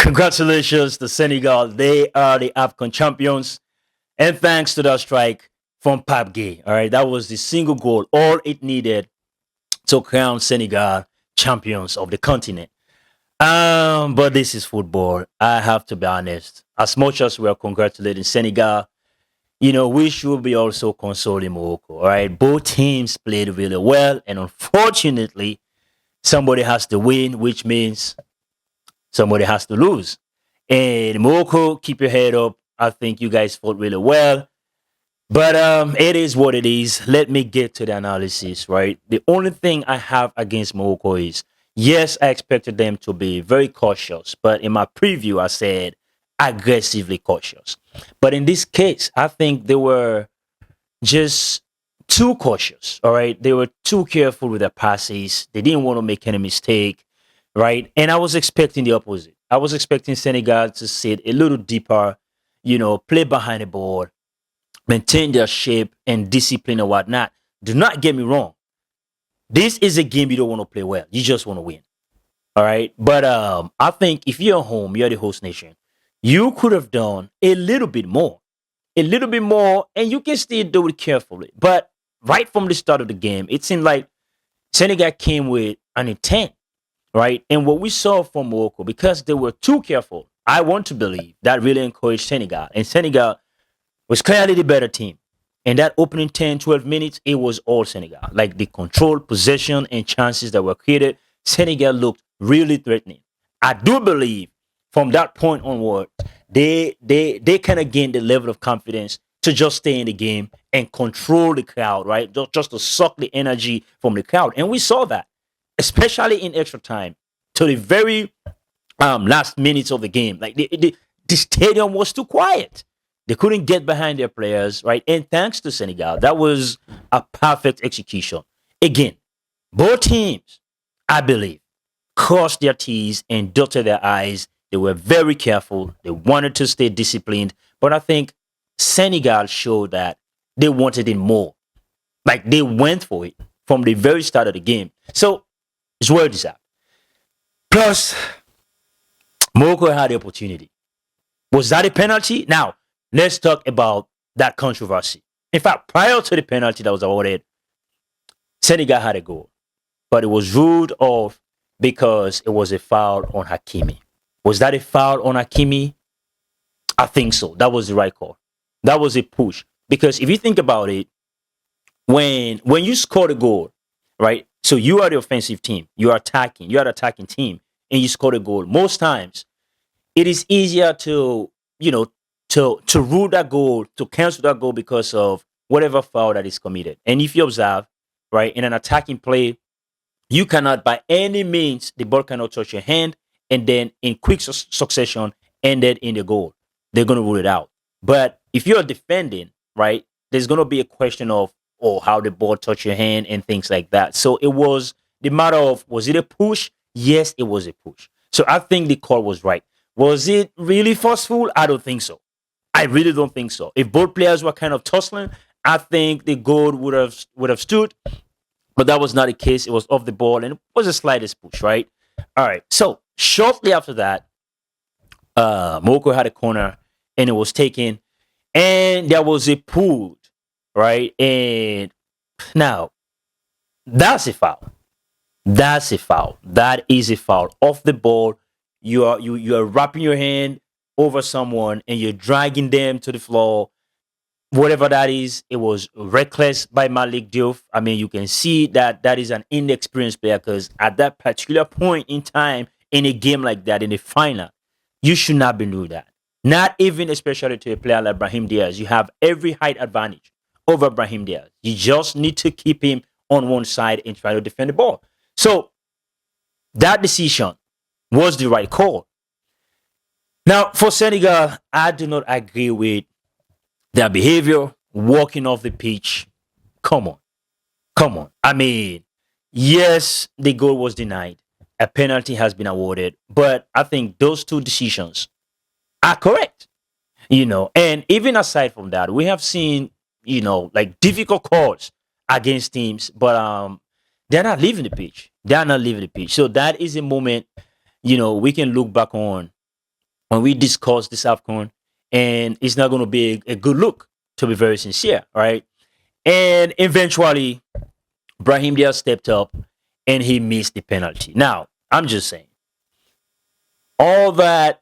Congratulations to Senegal. They are the AFCON champions. And thanks to that strike from Pape Gueye. All right, that was the single goal, all it needed to crown Senegal champions of the continent. But this is football. I have to be honest. As much as we are congratulating Senegal, we should be also consoling Morocco. All right, both teams played really well, and unfortunately, somebody has to win, which means somebody has to lose. And Morocco, keep your head up. I think you guys fought really well. But it is what it is. Let me get to the analysis, right? The only thing I have against Morocco is, yes, I expected them to be very cautious. But in my preview, I said aggressively cautious. But in this case, I think they were just too cautious, all right? They were too careful with their passes. They didn't want to make any mistake, right? And I was expecting the opposite. I was expecting Senegal to sit a little deeper, play behind the ball, maintain their shape and discipline and whatnot. Do not get me wrong. This is a game you don't want to play well. You just want to win. All right. But I think if you're home, you're the host nation, you could have done a little bit more. A little bit more, and you can still do it carefully. But right from the start of the game, it seemed like Senegal came with an intent, right? And what we saw from Morocco, because they were too careful, I want to believe that really encouraged Senegal. And Senegal was clearly the better team. And that opening 10, 12 minutes, it was all Senegal. Like the control, possession, and chances that were created, Senegal looked really threatening. I do believe from that point onward, they kind of gained the level of confidence to just stay in the game and control the crowd, right? Just to suck the energy from the crowd. And we saw that, especially in extra time, to the very last minutes of the game. Like the stadium was too quiet. They couldn't get behind their players, right? And thanks to Senegal, that was a perfect execution. Again, both teams, I believe, crossed their T's and dotted their I's. They were very careful. They wanted to stay disciplined. But I think Senegal showed that they wanted it more. Like they went for it from the very start of the game. So it's where this at. Plus, Morocco had the opportunity. Was that a penalty? Now, let's talk about that controversy. In fact, prior to the penalty that was awarded, Senegal had a goal. But it was ruled off because it was a foul on Hakimi. Was that a foul on Hakimi? I think so. That was the right call. That was a push. Because if you think about it, when you score the goal, right? So you are the offensive team. You are the attacking team, and you score the goal. Most times, it is easier to rule that goal, to cancel that goal because of whatever foul that is committed. And if you observe, right, in an attacking play, you cannot, by any means, the ball cannot touch your hand, and then in quick succession, ended in the goal. They're going to rule it out. But if you're defending, right, there's going to be a question of, how the ball touched your hand and things like that. So it was the matter of, was it a push? Yes, it was a push. So I think the call was right. Was it really forceful? I don't think so. I really don't think so. If both players were kind of tussling, I think the goal would have stood. But that was not the case. It was off the ball and it was the slightest push, right? All right. So shortly after that, Morocco had a corner and it was taken, and there was a pull, right? And now that's a foul. That's a foul. That is a foul. Off the ball, you are wrapping your hand over someone and you're dragging them to the floor. Whatever that is, it was reckless by Malik Diouf. I mean, you can see that is an inexperienced player, because at that particular point in time in a game like that, in the final, you should not be doing that. Not even especially to a player like Brahim Diaz. You have every height advantage over Brahim Diaz. You just need to keep him on one side and try to defend the ball. So that decision was the right call. Now, for Senegal, I do not agree with their behavior, walking off the pitch. Come on. Come on. I mean, yes, the goal was denied. A penalty has been awarded. But I think those two decisions are correct. And even aside from that, we have seen, like difficult calls against teams, but they're not leaving the pitch. They're not leaving the pitch. So that is a moment, we can look back on when we discuss this AFCON, and it's not going to be a good look, to be very sincere, right? And eventually, Brahim Diaz stepped up and he missed the penalty. Now, I'm just saying, all that,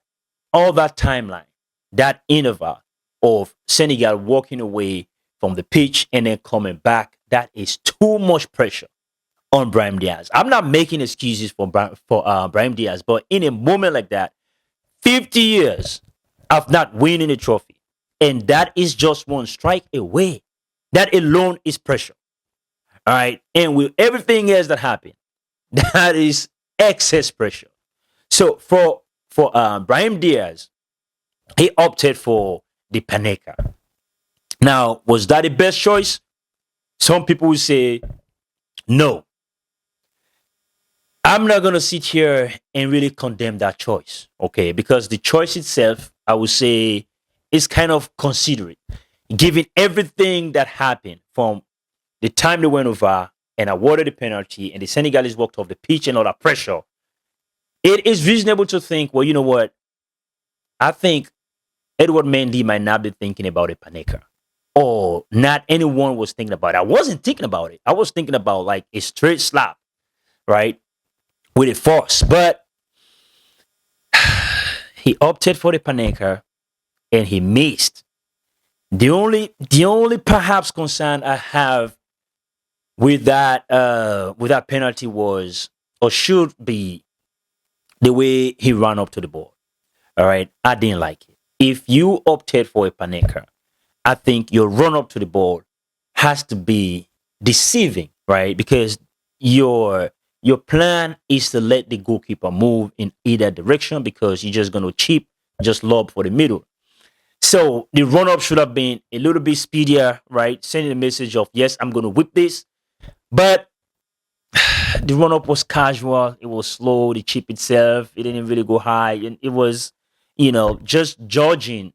all that timeline, that interval of Senegal walking away from the pitch and then coming back, that is too much pressure on Brahim Diaz. I'm not making excuses for Brahim Diaz, but in a moment like that, 50 years of not winning a trophy, and that is just one strike away. That alone is pressure. All right. And with everything else that happened, that is excess pressure. So for Brahim Diaz, he opted for the Panenka. Now, was that the best choice? Some people will say no. I'm not gonna sit here and really condemn that choice, okay? Because the choice itself, I would say, is kind of considerate, given everything that happened from the time they went over and awarded the penalty, and the Senegalese walked off the pitch and all that pressure. It is reasonable to think, well, you know what? I think Edward Mendy might not be thinking about a Panenka, or not anyone was thinking about it. I wasn't thinking about it. I was thinking about like a straight slap, right? With a force, but he opted for the Panenka and he missed. The only perhaps concern I have with that penalty was, or should be, the way he ran up to the ball. All right, I didn't like it. If you opted for a Panenka, I think your run up to the ball has to be deceiving, right? Because your plan is to let the goalkeeper move in either direction, because you're just going to chip, just lob for the middle. So the run up should have been a little bit speedier, right? Sending a message of, yes, I'm going to whip this. But the run up was casual. It was slow. The chip itself, it didn't really go high. And it was, just judging,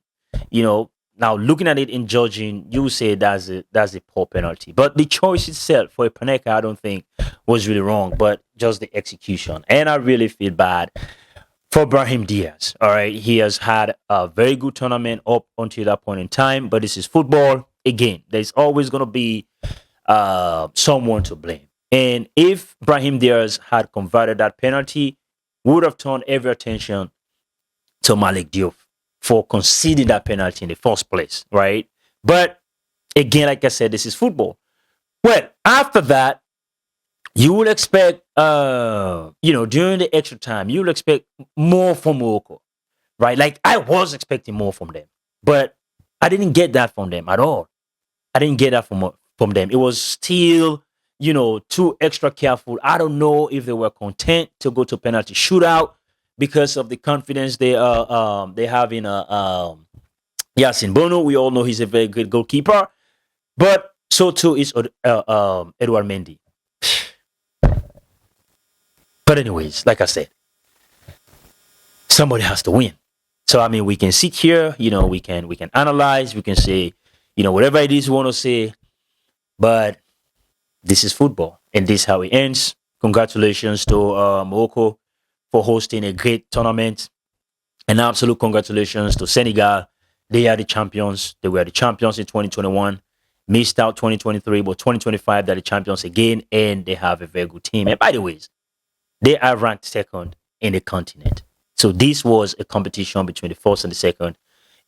now looking at it in judging, you would say that's a poor penalty. But the choice itself for a Panenka, I don't think was really wrong, but just the execution. And I really feel bad for Brahim Diaz. All right. He has had a very good tournament up until that point in time, but this is football. Again, there's always going to be someone to blame. And if Brahim Diaz had converted that penalty, would have turned every attention to Malik Diouf for conceding that penalty in the first place, right? But again, like I said, this is football. Well, after that, you would expect, during the extra time, you would expect more from Morocco, right? Like I was expecting more from them, but I didn't get that from them at all. I didn't get that from them. It was still, too extra careful. I don't know if they were content to go to penalty shootout because of the confidence they have in Yasin Bono. We all know he's a very good goalkeeper, but so too is Edouard Mendy. But anyways, like I said, somebody has to win. So I mean, we can sit here, we can analyze, we can say, whatever it is we want to say, but this is football, and this is how it ends. Congratulations to Morocco for hosting a great tournament, and absolute congratulations to Senegal. They are the champions. They were the champions in 2021. Missed out 2023, but 2025 they're the champions again, and they have a very good team. And by the way, they are ranked second in the continent. So this was a competition between the first and the second,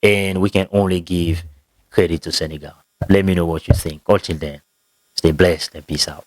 and we can only give credit to Senegal. Let me know what you think. Until then, stay blessed and peace out.